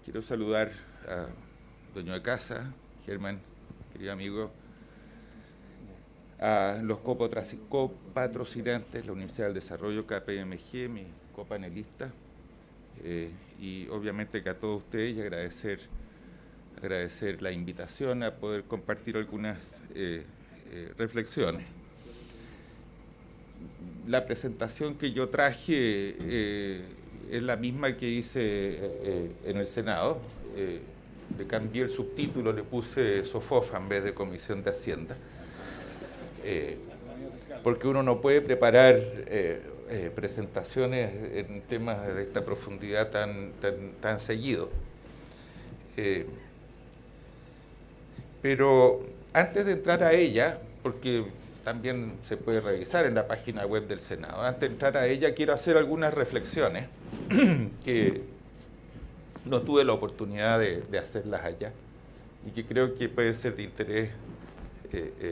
Quiero saludar a dueño de casa, Germán, querido amigo, a los copatrocinantes, la Universidad del Desarrollo, KPMG, mis copanelistas, y obviamente que a todos ustedes y agradecer la invitación a poder compartir algunas reflexiones. La presentación que yo traje es la misma que hice en el Senado. Le cambié el subtítulo, le puse SOFOFA en vez de Comisión de Hacienda. Porque uno no puede preparar presentaciones en temas de esta profundidad tan seguido. Pero antes de entrar a ella, porque también se puede revisar en la página web del Senado, antes de entrar a ella quiero hacer algunas reflexiones que no tuve la oportunidad de hacerlas allá y que creo que puede ser de interés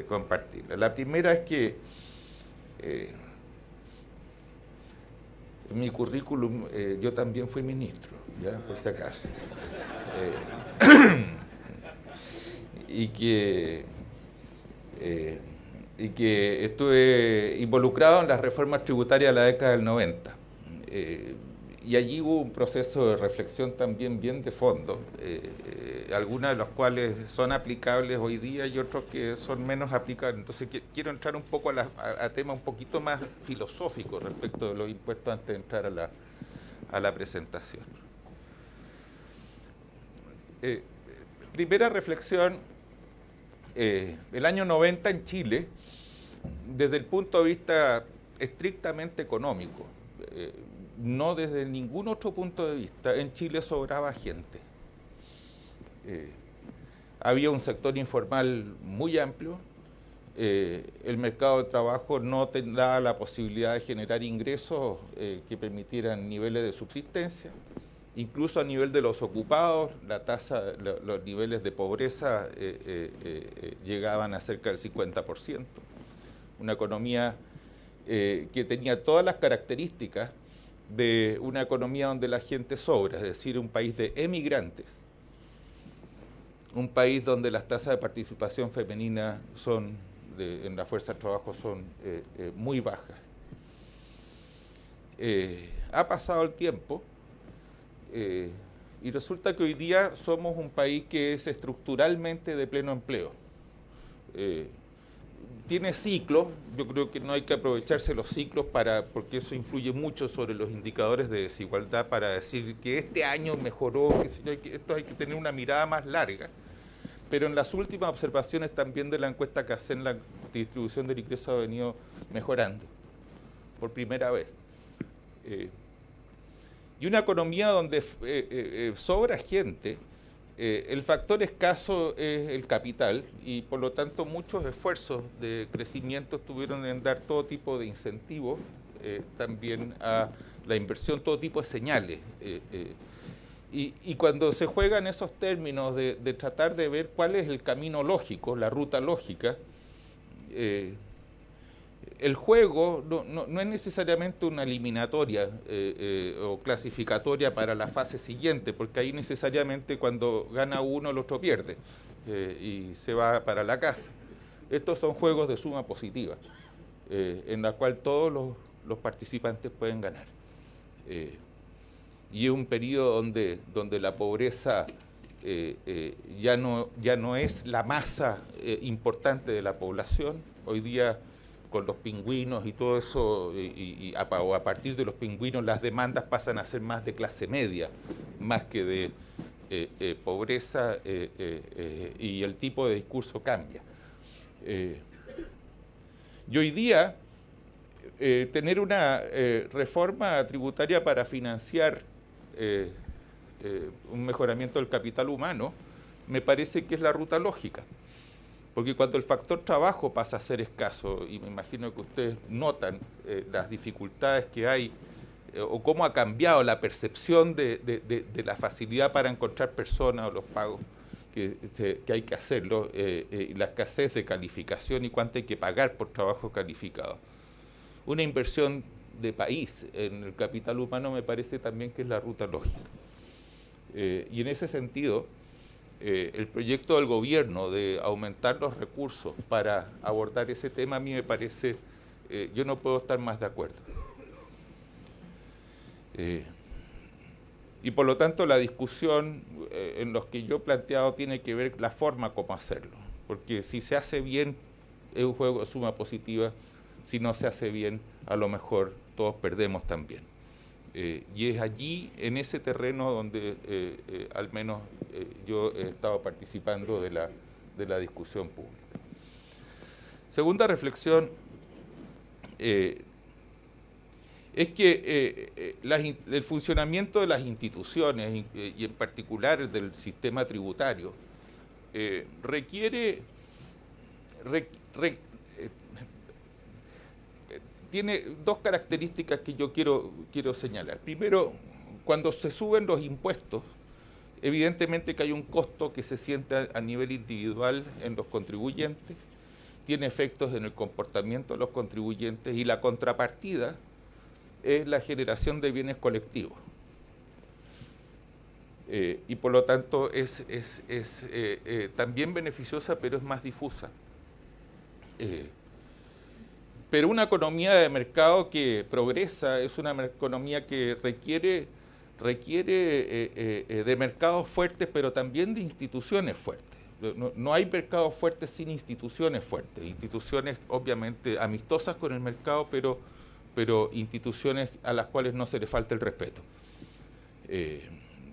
compartirlas. La primera es que en mi currículum yo también fui ministro, ¿ya? Por si acaso. Y que estuve involucrado en las reformas tributarias de la década del 90. Y allí hubo un proceso de reflexión también bien de fondo, algunas de las cuales son aplicables hoy día y otros que son menos aplicables. Entonces quiero entrar un poco a temas un poquito más filosóficos respecto de los impuestos antes de entrar a la presentación. Primera reflexión, el año 90 en Chile, desde el punto de vista estrictamente económico, no desde ningún otro punto de vista, en Chile sobraba gente. Había un sector informal muy amplio, el mercado de trabajo no tendrá la posibilidad de generar ingresos que permitieran niveles de subsistencia, incluso a nivel de los ocupados, los niveles de pobreza llegaban a cerca del 50%. Una economía que tenía todas las características de una economía donde la gente sobra, es decir, un país de emigrantes, un país donde las tasas de participación femenina en la fuerza de trabajo son muy bajas. Ha pasado el tiempo y resulta que hoy día somos un país que es estructuralmente de pleno empleo. Tiene ciclos, yo creo que no hay que aprovecharse los ciclos porque eso influye mucho sobre los indicadores de desigualdad para decir que este año mejoró, esto hay que tener una mirada más larga. Pero en las últimas observaciones también de la encuesta que hacen, la distribución del ingreso ha venido mejorando por primera vez. Y una economía donde sobra gente, el factor escaso es el capital y por lo tanto muchos esfuerzos de crecimiento estuvieron en dar todo tipo de incentivos, también a la inversión, todo tipo de señales. Y cuando se juega en esos términos de tratar de ver cuál es el camino lógico, la ruta lógica, el juego no es necesariamente una eliminatoria o clasificatoria para la fase siguiente, porque ahí necesariamente cuando gana uno el otro pierde y se va para la casa. Estos son juegos de suma positiva, en la cual todos los participantes pueden ganar. Y es un periodo donde la pobreza ya no es la masa importante de la población. Hoy día con los pingüinos y todo eso, o a partir de los pingüinos las demandas pasan a ser más de clase media, más que de pobreza, y el tipo de discurso cambia. Y hoy día tener una reforma tributaria para financiar un mejoramiento del capital humano me parece que es la ruta lógica. Porque cuando el factor trabajo pasa a ser escaso, y me imagino que ustedes notan las dificultades que hay, o cómo ha cambiado la percepción de la facilidad para encontrar personas o los pagos que hay que hacerlo, la escasez de calificación y cuánto hay que pagar por trabajo calificado. Una inversión de país en el capital humano me parece también que es la ruta lógica. Y en ese sentido, el proyecto del gobierno de aumentar los recursos para abordar ese tema a mí me parece, yo no puedo estar más de acuerdo. Y por lo tanto la discusión en los que yo he planteado tiene que ver la forma como hacerlo, porque si se hace bien es un juego de suma positiva, si no se hace bien a lo mejor todos perdemos también. Y es allí, en ese terreno, donde al menos yo he estado participando de la discusión pública. Segunda reflexión, es que el funcionamiento de las instituciones, y en particular del sistema tributario, tiene dos características que yo quiero señalar. Primero, cuando se suben los impuestos, evidentemente que hay un costo que se siente a nivel individual en los contribuyentes, tiene efectos en el comportamiento de los contribuyentes, y la contrapartida es la generación de bienes colectivos. Y por lo tanto es también beneficiosa, pero es más difusa. Pero una economía de mercado que progresa es una economía que requiere de mercados fuertes, pero también de instituciones fuertes. No hay mercados fuertes sin instituciones fuertes. Instituciones obviamente amistosas con el mercado, pero instituciones a las cuales no se le falta el respeto.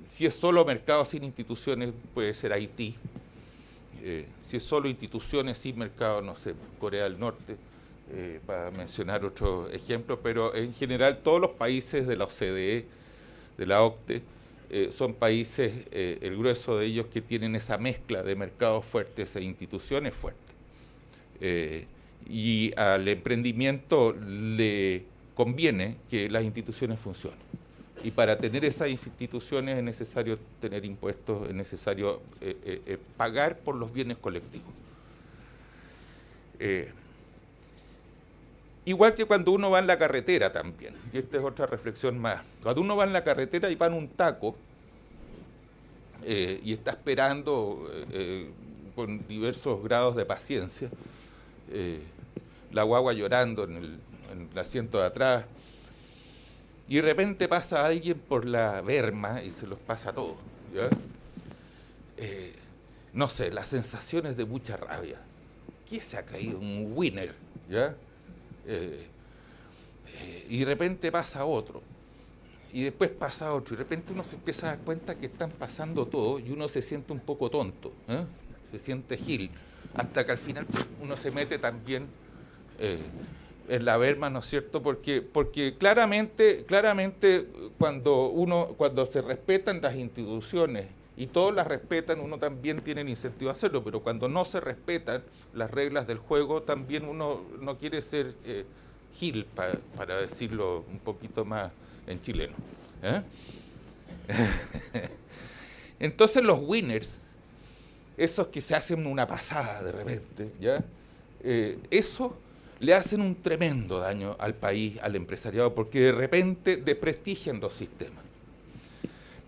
Si es solo mercado sin instituciones, puede ser Haití. Si es solo instituciones sin mercado, no sé, Corea del Norte. Para mencionar otro ejemplo, pero en general todos los países de la OCDE, de la OCDE, son países, el grueso de ellos, que tienen esa mezcla de mercados fuertes e instituciones fuertes. Y al emprendimiento le conviene que las instituciones funcionen. Y para tener esas instituciones es necesario tener impuestos, es necesario pagar por los bienes colectivos. Igual que cuando uno va en la carretera también, y esta es otra reflexión más. Cuando uno va en la carretera y va en un taco y está esperando con diversos grados de paciencia, la guagua llorando en el asiento de atrás, y de repente pasa alguien por la berma y se los pasa a todos, ¿ya? No sé, las sensaciones de mucha rabia. ¿Qué se ha caído? Un winner, ¿ya? Y de repente pasa otro, y después pasa otro, y de repente uno se empieza a dar cuenta que están pasando todos, y uno se siente un poco tonto, se siente gil, hasta que al final uno se mete también en la berma, ¿no es cierto? Porque claramente cuando se respetan las instituciones y todos las respetan, uno también tiene el incentivo a hacerlo, pero cuando no se respetan las reglas del juego, también uno no quiere ser gil, para decirlo un poquito más en chileno. Entonces los winners, esos que se hacen una pasada de repente, ¿ya? Eso le hacen un tremendo daño al país, al empresariado, porque de repente desprestigian los sistemas.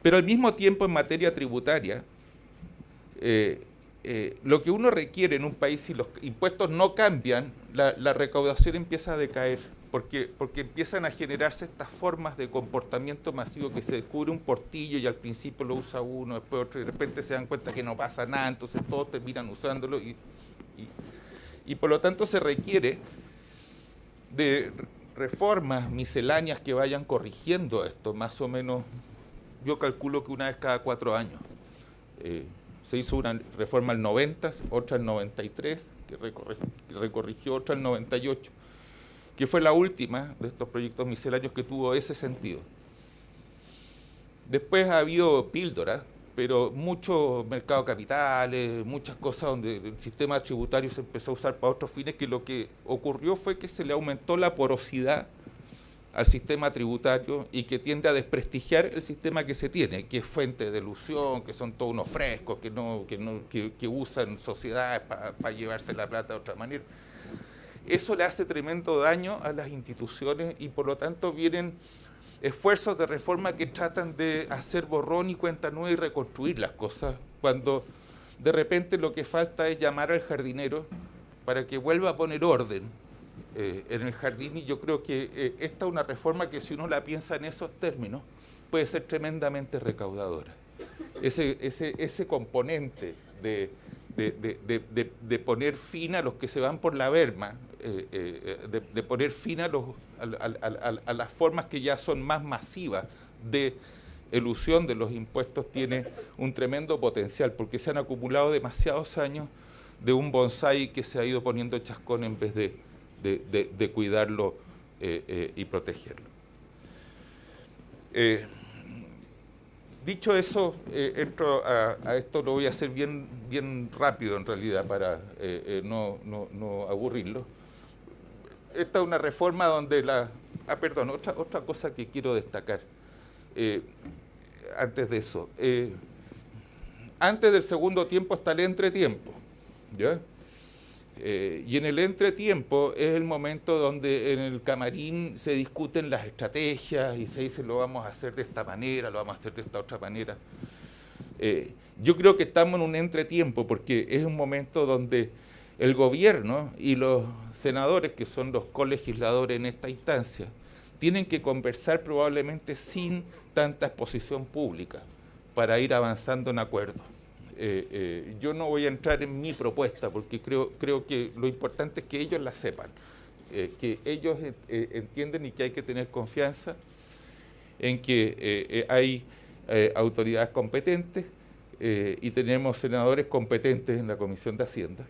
Pero al mismo tiempo, en materia tributaria, lo que uno requiere en un país, si los impuestos no cambian, la recaudación empieza a decaer, porque empiezan a generarse estas formas de comportamiento masivo, que se descubre un portillo y al principio lo usa uno, después otro, y de repente se dan cuenta que no pasa nada, entonces todos terminan usándolo, y por lo tanto se requiere de reformas misceláneas que vayan corrigiendo esto, más o menos. Yo calculo que una vez cada 4 años. Se hizo una reforma al 90, otra al 93, que recorrigió, otra al 98, que fue la última de estos proyectos misceláneos que tuvo ese sentido. Después ha habido píldoras, pero mucho mercado de capitales, muchas cosas donde el sistema tributario se empezó a usar para otros fines, que lo que ocurrió fue que se le aumentó la porosidad al sistema tributario y que tiende a desprestigiar el sistema que se tiene, que es fuente de ilusión, que son todos unos frescos, que usan sociedades para llevarse la plata de otra manera. Eso le hace tremendo daño a las instituciones y por lo tanto vienen esfuerzos de reforma que tratan de hacer borrón y cuenta nueva y reconstruir las cosas, cuando de repente lo que falta es llamar al jardinero para que vuelva a poner orden en el jardín, y yo creo que esta es una reforma que, si uno la piensa en esos términos, puede ser tremendamente recaudadora. Ese componente de poner fin a los que se van por la berma, de poner fin a las formas que ya son más masivas de elusión de los impuestos, tiene un tremendo potencial, porque se han acumulado demasiados años de un bonsái que se ha ido poniendo chascón en vez de cuidarlo y protegerlo. Dicho eso, entro a esto, lo voy a hacer bien rápido en realidad para no aburrirlo. Esta es una reforma donde otra cosa que quiero destacar antes de eso. Antes del segundo tiempo está el entretiempo, ¿ya? Y en el entretiempo es el momento donde en el camarín se discuten las estrategias y se dice: lo vamos a hacer de esta manera, lo vamos a hacer de esta otra manera. Yo creo que estamos en un entretiempo porque es un momento donde el gobierno y los senadores, que son los colegisladores en esta instancia, tienen que conversar probablemente sin tanta exposición pública para ir avanzando en acuerdos. Yo no voy a entrar en mi propuesta porque creo que lo importante es que ellos la sepan, que ellos entienden, y que hay que tener confianza en que hay autoridades competentes y tenemos senadores competentes en la Comisión de Hacienda.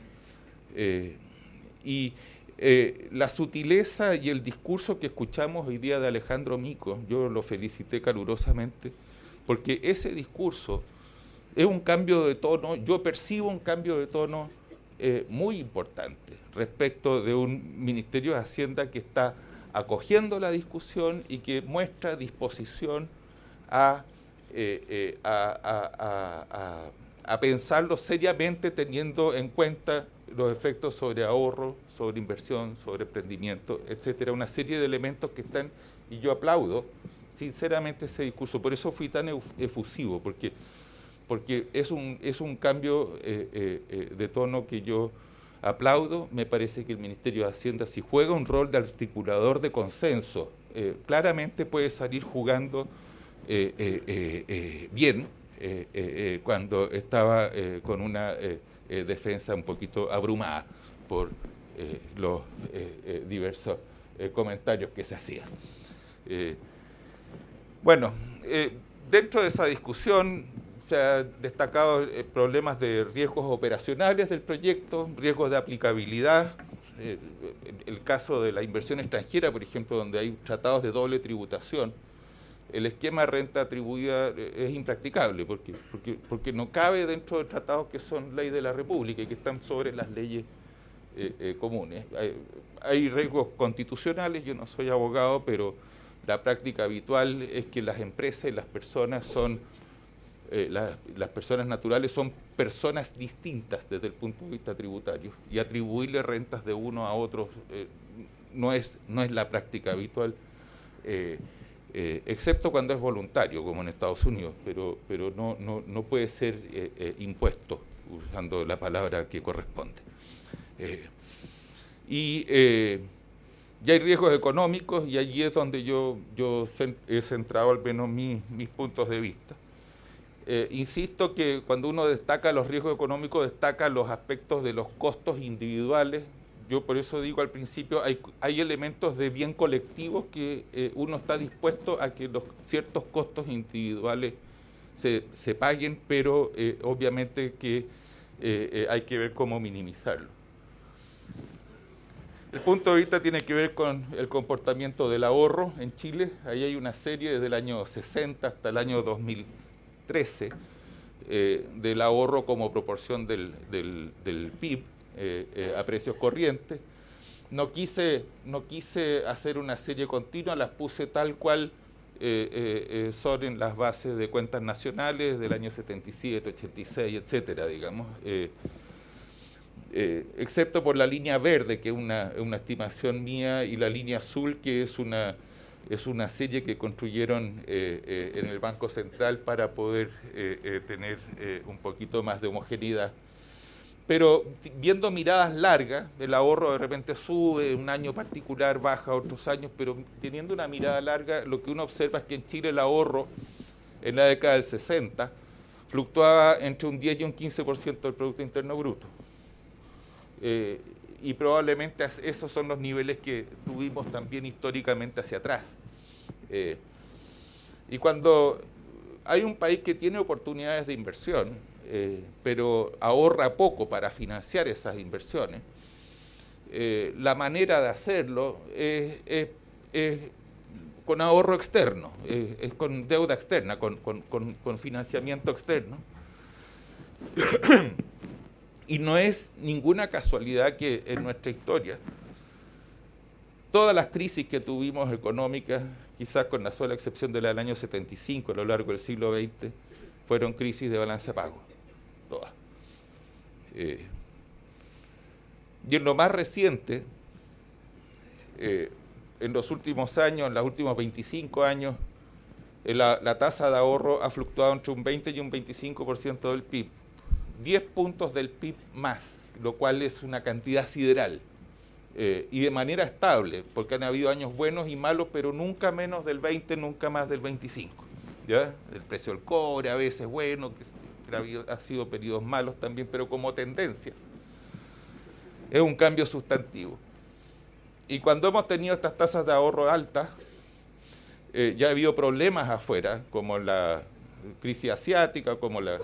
La sutileza y el discurso que escuchamos hoy día de Alejandro Mico, yo lo felicité calurosamente, porque ese discurso es un cambio de tono. Yo percibo un cambio de tono muy importante respecto de un Ministerio de Hacienda que está acogiendo la discusión y que muestra disposición a pensarlo seriamente, teniendo en cuenta los efectos sobre ahorro, sobre inversión, sobre emprendimiento, etcétera. Una serie de elementos que están, y yo aplaudo sinceramente ese discurso. Por eso fui tan efusivo, porque es un cambio de tono que yo aplaudo. Me parece que el Ministerio de Hacienda, si juega un rol de articulador de consenso, claramente puede salir jugando bien cuando estaba con una defensa un poquito abrumada por los diversos comentarios que se hacían. Dentro de esa discusión se han destacado problemas de riesgos operacionales del proyecto, riesgos de aplicabilidad, el caso de la inversión extranjera, por ejemplo, donde hay tratados de doble tributación. El esquema de renta atribuida es impracticable porque no cabe dentro de tratados que son ley de la República y que están sobre las leyes comunes. Hay riesgos constitucionales. Yo no soy abogado, pero la práctica habitual es que las empresas y las personas son las personas naturales son personas distintas desde el punto de vista tributario, y atribuirle rentas de uno a otro no es la práctica habitual, excepto cuando es voluntario, como en Estados Unidos, pero no puede ser impuesto, usando la palabra que corresponde. Y hay riesgos económicos, y allí es donde yo he centrado al menos mis puntos de vista. Insisto que cuando uno destaca los riesgos económicos, destaca los aspectos de los costos individuales. Yo por eso digo al principio, hay elementos de bien colectivos que uno está dispuesto a que ciertos costos individuales se paguen, pero obviamente que hay que ver cómo minimizarlo. El punto de vista tiene que ver con el comportamiento del ahorro en Chile. Ahí hay una serie desde el año 60 hasta el año 2013 del ahorro como proporción del PIB a precios corrientes. No quise hacer una serie continua, las puse tal cual son en las bases de cuentas nacionales del año 77, 86, etcétera, digamos. Excepto por la línea verde, que es una estimación mía, y la línea azul, que es una es una serie que construyeron en el Banco Central para poder tener un poquito más de homogeneidad. Pero viendo miradas largas, el ahorro de repente sube, un año particular baja otros años, pero teniendo una mirada larga, lo que uno observa es que en Chile el ahorro en la década del 60 fluctuaba entre un 10 y un 15% del Producto Interno Bruto. Y probablemente esos son los niveles que tuvimos también históricamente hacia atrás. Y cuando hay un país que tiene oportunidades de inversión, pero ahorra poco para financiar esas inversiones, la manera de hacerlo es con ahorro externo, es con deuda externa, con financiamiento externo. Y no es ninguna casualidad que en nuestra historia todas las crisis que tuvimos económicas, quizás con la sola excepción de la del año 75 a lo largo del siglo XX, fueron crisis de balance pago, todas. Y en lo más reciente, en los últimos años, en los últimos 25 años, la tasa de ahorro ha fluctuado entre un 20 y un 25% del PIB. 10 puntos del PIB más, lo cual es una cantidad sideral. Y de manera estable, porque han habido años buenos y malos, pero nunca menos del 20, nunca más del 25. ¿Ya? El precio del cobre a veces bueno, que ha sido periodos malos también, pero como tendencia. Es un cambio sustantivo. Y cuando hemos tenido estas tasas de ahorro altas, ya ha habido problemas afuera, como la crisis asiática, como la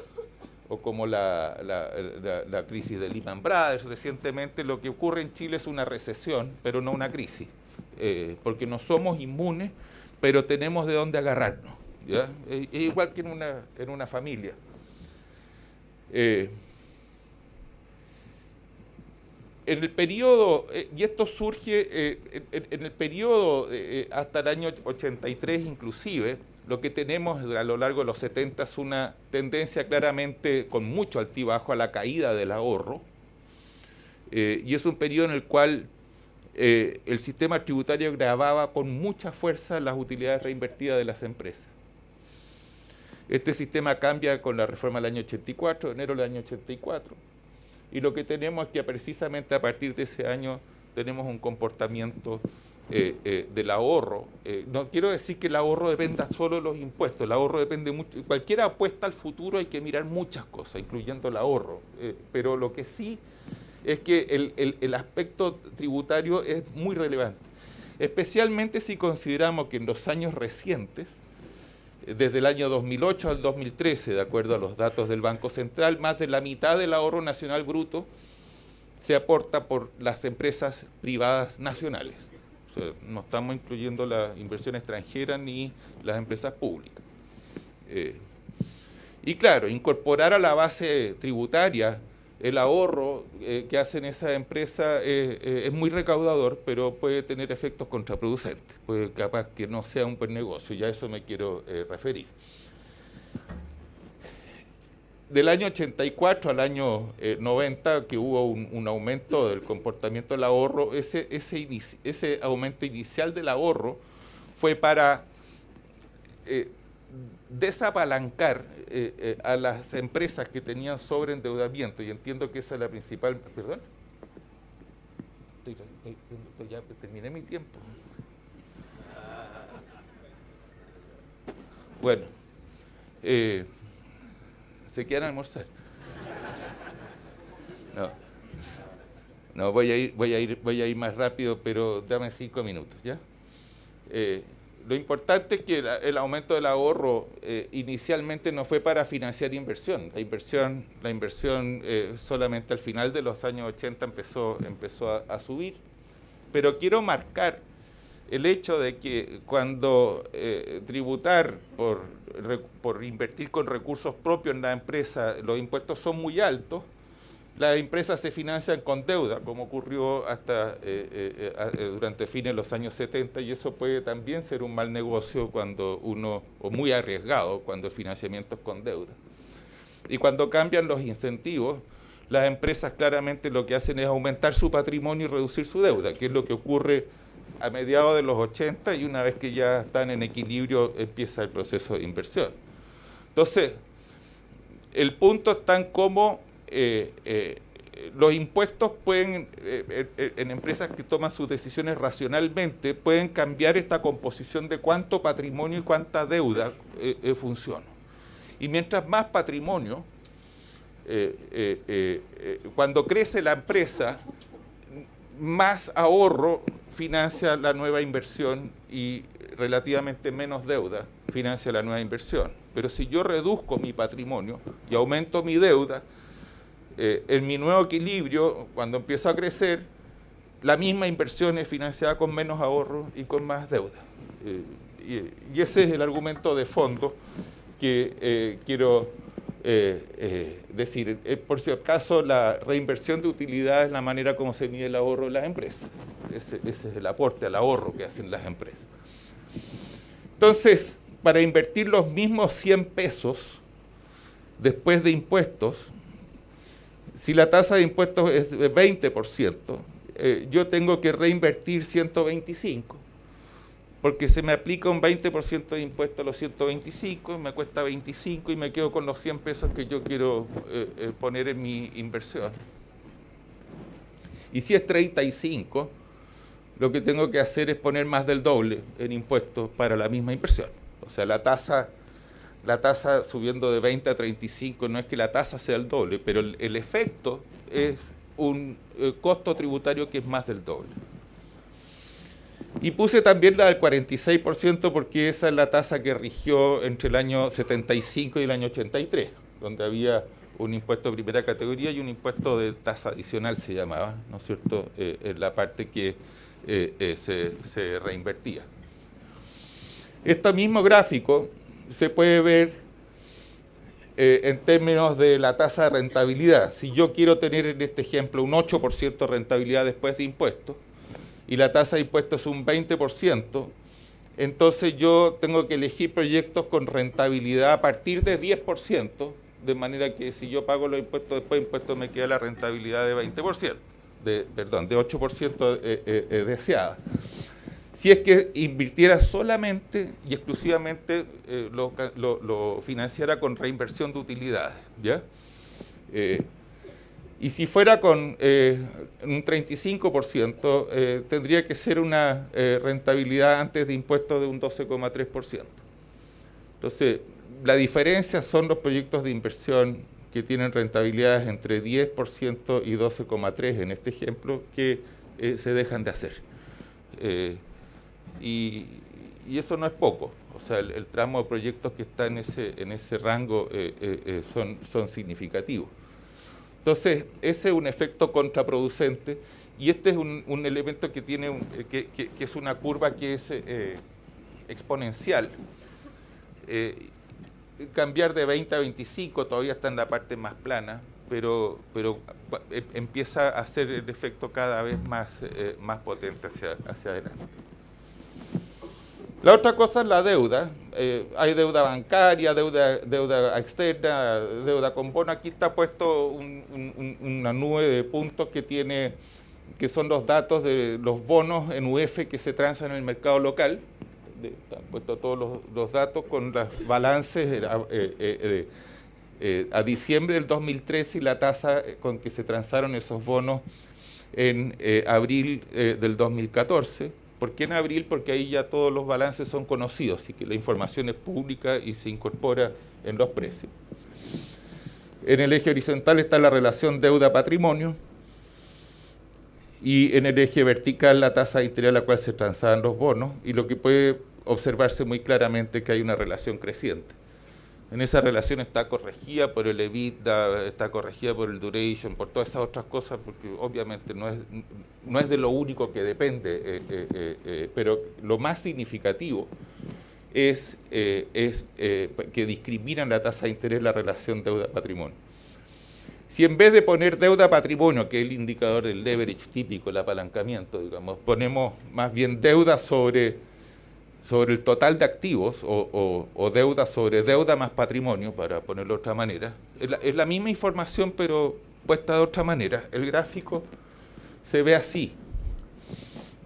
crisis de Lehman Brothers recientemente. Lo que ocurre en Chile es una recesión, pero no una crisis, porque no somos inmunes, pero tenemos de dónde agarrarnos, ¿ya? Es igual que en una familia. En el periodo, y esto surge en el periodo hasta el año 83 inclusive, lo que tenemos a lo largo de los 70 es una tendencia claramente con mucho altibajo a la caída del ahorro, y es un periodo en el cual el sistema tributario gravaba con mucha fuerza las utilidades reinvertidas de las empresas. Este sistema cambia con la reforma del año 84, de enero del año 84, y lo que tenemos es que precisamente a partir de ese año tenemos un comportamiento del ahorro. No quiero decir que el ahorro dependa solo de los impuestos, el ahorro depende mucho. Cualquier apuesta al futuro hay que mirar muchas cosas, incluyendo el ahorro, pero lo que sí es que el aspecto tributario es muy relevante, especialmente si consideramos que en los años recientes, desde el año 2008 al 2013, de acuerdo a los datos del Banco Central, más de la mitad del ahorro nacional bruto se aporta por las empresas privadas nacionales. O sea, no estamos incluyendo la inversión extranjera ni las empresas públicas. Y claro, incorporar a la base tributaria el ahorro que hacen esas empresas es muy recaudador, pero puede tener efectos contraproducentes. Puede capaz que no sea un buen negocio, y a eso me quiero referir. Del año 84 al año 90, que hubo un aumento del comportamiento del ahorro, ese aumento inicial del ahorro fue para desapalancar a las empresas que tenían sobreendeudamiento, y entiendo que esa es la principal... ¿Perdón? Ya terminé mi tiempo. Bueno, ¿se quieren almorzar? No, voy a ir más rápido, pero dame 5 minutos, ¿ya? Lo importante es que el aumento del ahorro inicialmente no fue para financiar inversión. La inversión solamente al final de los años 80 empezó a subir. Pero quiero marcar el hecho de que cuando tributar por invertir con recursos propios en la empresa, los impuestos son muy altos, las empresas se financian con deuda, como ocurrió hasta durante fines de los años 70, y eso puede también ser un mal negocio o muy arriesgado cuando el financiamiento es con deuda. Y cuando cambian los incentivos, las empresas claramente lo que hacen es aumentar su patrimonio y reducir su deuda, que es lo que ocurre a mediados de los 80 y una vez que ya están en equilibrio empieza el proceso de inversión. Entonces, el punto está en cómo los impuestos pueden, en empresas que toman sus decisiones racionalmente, pueden cambiar esta composición de cuánto patrimonio y cuánta deuda funciona. Y mientras más patrimonio, cuando crece la empresa, más ahorro financia la nueva inversión y relativamente menos deuda financia la nueva inversión. Pero si yo reduzco mi patrimonio y aumento mi deuda, en mi nuevo equilibrio, cuando empiezo a crecer, la misma inversión es financiada con menos ahorro y con más deuda. Y ese es el argumento de fondo que quiero decir. Por si acaso, la reinversión de utilidad es la manera como se mide el ahorro de las empresas. Ese es el aporte al ahorro que hacen las empresas. Entonces, para invertir los mismos 100 pesos después de impuestos, si la tasa de impuestos es de 20%, yo tengo que reinvertir 125, porque se me aplica un 20% de impuesto a los 125, me cuesta 25 y me quedo con los 100 pesos que yo quiero poner en mi inversión. Y si es 35, lo que tengo que hacer es poner más del doble en impuestos para la misma inversión. O sea, la tasa subiendo de 20 a 35, no es que la tasa sea el doble, pero el efecto es un costo tributario que es más del doble. Y puse también la del 46% porque esa es la tasa que rigió entre el año 75 y el año 83, donde había un impuesto de primera categoría y un impuesto de tasa adicional se llamaba, ¿no es cierto?, en la parte que se reinvertía. Este mismo gráfico se puede ver en términos de la tasa de rentabilidad. Si yo quiero tener en este ejemplo un 8% de rentabilidad después de impuestos y la tasa de impuestos es un 20%, entonces yo tengo que elegir proyectos con rentabilidad a partir de 10%, de manera que si yo pago los impuestos después de impuestos me queda la rentabilidad de 20%, de 8% deseada. Si es que invirtiera solamente y exclusivamente lo financiara con reinversión de utilidades, ¿ya? Y si fuera con un 35%, tendría que ser una rentabilidad antes de impuestos de un 12,3%. Entonces, la diferencia son los proyectos de inversión que tienen rentabilidades entre 10% y 12,3% en este ejemplo, que se dejan de hacer. Y eso no es poco, o sea, el tramo de proyectos que está en ese rango son significativos. Entonces, ese es un efecto contraproducente y este es un elemento que tiene que es una curva que es exponencial. Cambiar de 20 a 25 todavía está en la parte más plana, pero empieza a hacer el efecto cada vez más potente hacia adelante. La otra cosa es la deuda. Hay deuda bancaria, deuda externa, deuda con bono. Aquí está puesto una nube de puntos que son los datos de los bonos en UF que se transan en el mercado local. Están puestos todos los datos con los balances a diciembre del 2013 y la tasa con que se transaron esos bonos en abril del 2014. ¿Por qué en abril? Porque ahí ya todos los balances son conocidos, así que la información es pública y se incorpora en los precios. En el eje horizontal está la relación deuda-patrimonio y en el eje vertical la tasa de interés a la cual se transaban los bonos, y lo que puede observarse muy claramente es que hay una relación creciente. En esa relación está corregida por el EBITDA, está corregida por el duration, por todas esas otras cosas, porque obviamente no es de lo único que depende, pero lo más significativo es que discriminan la tasa de interés la relación deuda-patrimonio. Si en vez de poner deuda-patrimonio, que es el indicador del leverage típico, el apalancamiento, digamos, ponemos más bien deuda sobre el total de activos o deuda sobre deuda más patrimonio, para ponerlo de otra manera, es la misma información pero puesta de otra manera. El gráfico se ve así.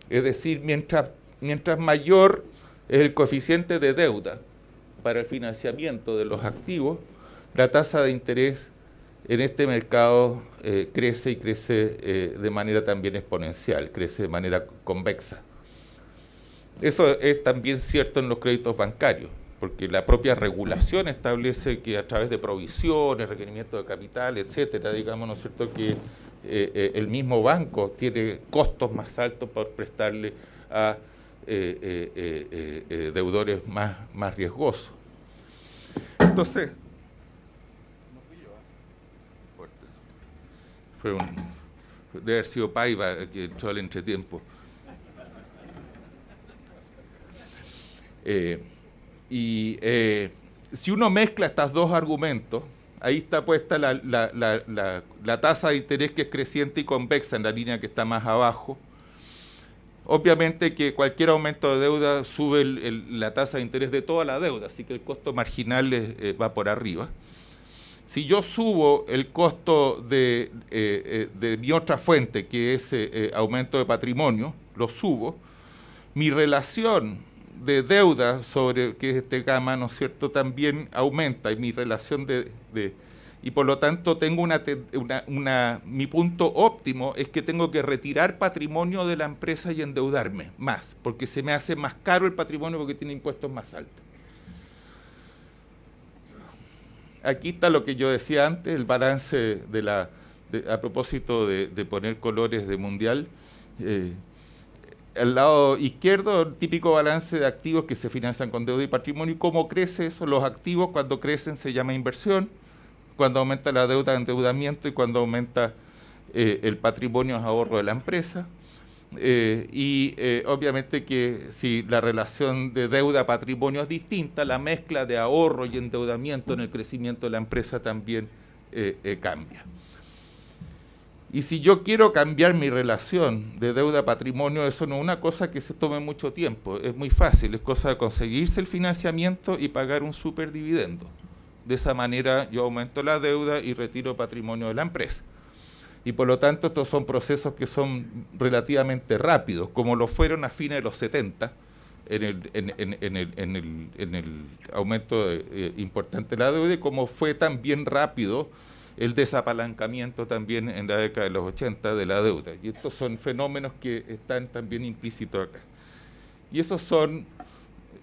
Es decir, mientras mayor es el coeficiente de deuda para el financiamiento de los activos, la tasa de interés en este mercado crece y crece de manera también exponencial, crece de manera convexa. Eso es también cierto en los créditos bancarios, porque la propia regulación establece que a través de provisiones, requerimientos de capital, etcétera, digamos, ¿no es cierto?, que el mismo banco tiene costos más altos por prestarle a deudores más riesgosos. Entonces, debe haber sido Paiva que entró al entretiempo. Si uno mezcla estos dos argumentos, ahí está puesta la tasa de interés que es creciente y convexa en la línea que está más abajo. Obviamente que cualquier aumento de deuda sube la tasa de interés de toda la deuda, así que el costo marginal va por arriba. Si yo subo el costo de mi otra fuente, que es aumento de patrimonio, lo subo, mi relación de deuda sobre que es este gamma, ¿no es cierto?, también aumenta, y mi relación y por lo tanto tengo mi punto óptimo es que tengo que retirar patrimonio de la empresa y endeudarme más, porque se me hace más caro el patrimonio porque tiene impuestos más altos. Aquí está lo que yo decía antes, el balance a propósito de poner colores de mundial. Al lado izquierdo, el típico balance de activos que se financian con deuda y patrimonio. ¿Y cómo crece eso? Los activos, cuando crecen, se llama inversión. Cuando aumenta la deuda, endeudamiento, y cuando aumenta el patrimonio, es ahorro de la empresa. Obviamente que si la relación de deuda-patrimonio es distinta, la mezcla de ahorro y endeudamiento en el crecimiento de la empresa también cambia. Y si yo quiero cambiar mi relación de deuda-patrimonio, eso no es una cosa que se tome mucho tiempo, es muy fácil, es cosa de conseguirse el financiamiento y pagar un superdividendo. De esa manera yo aumento la deuda y retiro patrimonio de la empresa. Y por lo tanto estos son procesos que son relativamente rápidos, como lo fueron a fines de los 70, en el aumento importante de la deuda, y como fue también rápido el desapalancamiento también en la década de los 80 de la deuda. Y estos son fenómenos que están también implícitos acá. Y esos son,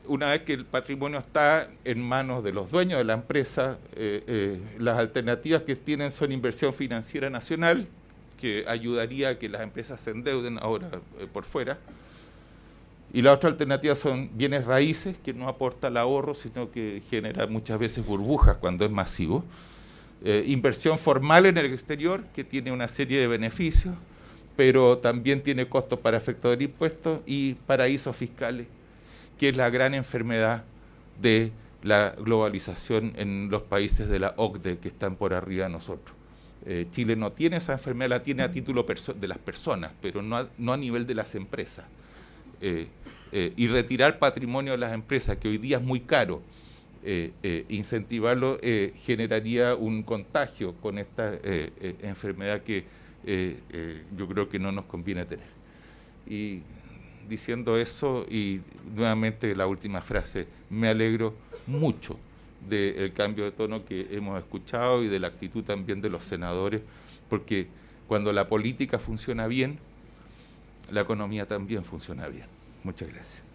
una vez que el patrimonio está en manos de los dueños de la empresa, las alternativas que tienen son inversión financiera nacional, que ayudaría a que las empresas se endeuden ahora por fuera. Y la otra alternativa son bienes raíces, que no aporta el ahorro, sino que genera muchas veces burbujas cuando es masivo. Inversión formal en el exterior, que tiene una serie de beneficios, pero también tiene costos para efecto del impuesto, y paraísos fiscales, que es la gran enfermedad de la globalización en los países de la OCDE que están por arriba de nosotros. Chile no tiene esa enfermedad, la tiene a título de las personas, pero no a nivel de las empresas. Y retirar patrimonio de las empresas, que hoy día es muy caro, incentivarlo generaría un contagio con esta enfermedad que yo creo que no nos conviene tener. Y diciendo eso, y nuevamente la última frase, me alegro mucho del cambio de tono que hemos escuchado y de la actitud también de los senadores, porque cuando la política funciona bien, la economía también funciona bien. Muchas gracias.